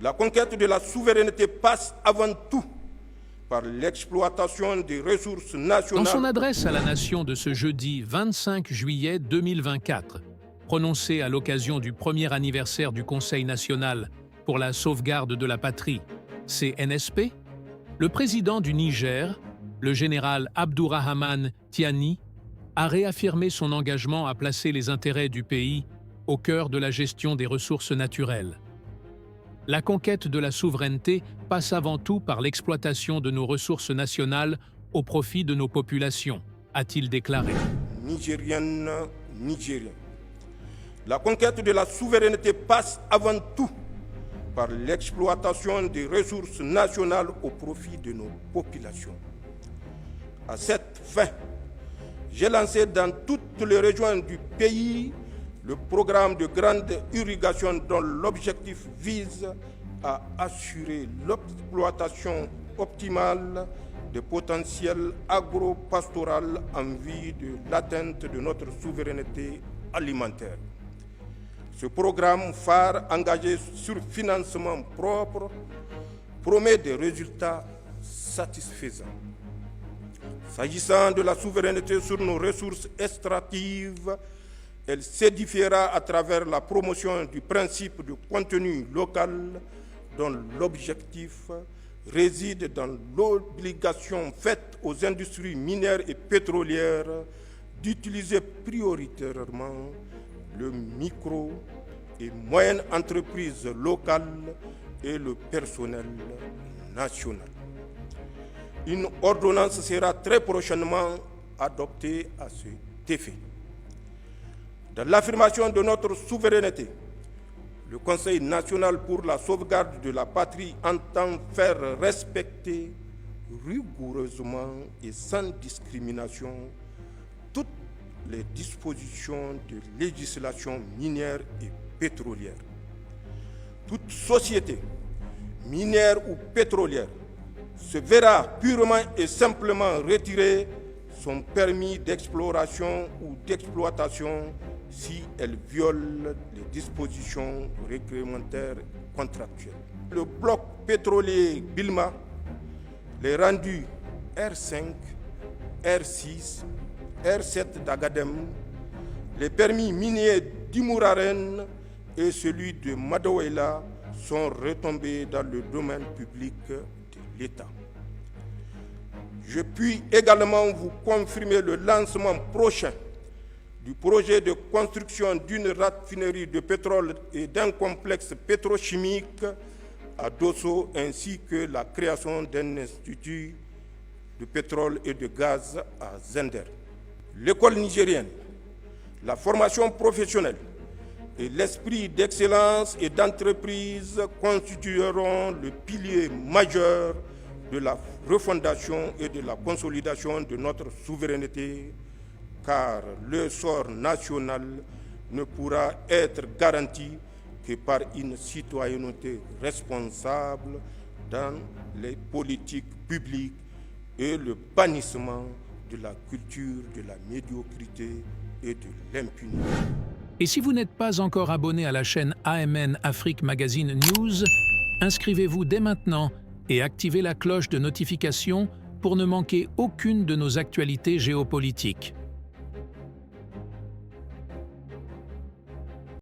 La conquête de la souveraineté passe avant tout par l'exploitation des ressources nationales. Dans son adresse à la nation de ce jeudi 25 juillet 2024, prononcée à l'occasion du premier anniversaire du Conseil national pour la sauvegarde de la patrie, CNSP, le président du Niger, le général Abdourahmane Tiani, a réaffirmé son engagement à placer les intérêts du pays au cœur de la gestion des ressources naturelles. La conquête de la souveraineté passe avant tout par l'exploitation de nos ressources nationales au profit de nos populations, a-t-il déclaré. Nigérienne, Nigérien. La conquête de la souveraineté passe avant tout par l'exploitation des ressources nationales au profit de nos populations. À cette fin, j'ai lancé dans toutes les régions du pays le programme de grande irrigation dont l'objectif vise à assurer l'exploitation optimale des potentiels agro-pastoral en vue de l'atteinte de notre souveraineté alimentaire. Ce programme phare engagé sur financement propre promet des résultats satisfaisants. S'agissant de la souveraineté sur nos ressources extractives, elle s'édifiera à travers la promotion du principe de contenu local dont l'objectif réside dans l'obligation faite aux industries minières et pétrolières d'utiliser prioritairement le micro et moyennes entreprises locales et le personnel national. Une ordonnance sera très prochainement adoptée à cet effet. Dans l'affirmation de notre souveraineté, le Conseil national pour la sauvegarde de la patrie entend faire respecter rigoureusement et sans discrimination toutes les dispositions de législation minière et pétrolière. Toute société, minière ou pétrolière, se verra purement et simplement retirer son permis d'exploration ou d'exploitation si elle viole les dispositions réglementaires contractuelles. Le bloc pétrolier Bilma, les rendus R5, R6, R7 d'Agadem, les permis miniers d'Imouraren et celui de Madawela sont retombés dans le domaine public de l'État. Je puis également vous confirmer le lancement prochain du projet de construction d'une raffinerie de pétrole et d'un complexe pétrochimique à Dosso, ainsi que la création d'un institut de pétrole et de gaz à Zender. L'école nigérienne, la formation professionnelle et l'esprit d'excellence et d'entreprise constitueront le pilier majeur de la refondation et de la consolidation de notre souveraineté, car le sort national ne pourra être garanti que par une citoyenneté responsable dans les politiques publiques et le bannissement de la culture de la médiocrité et de l'impunité. Et si vous n'êtes pas encore abonné à la chaîne AMN Afrique Magazine News, inscrivez-vous dès maintenant et activez la cloche de notification pour ne manquer aucune de nos actualités géopolitiques.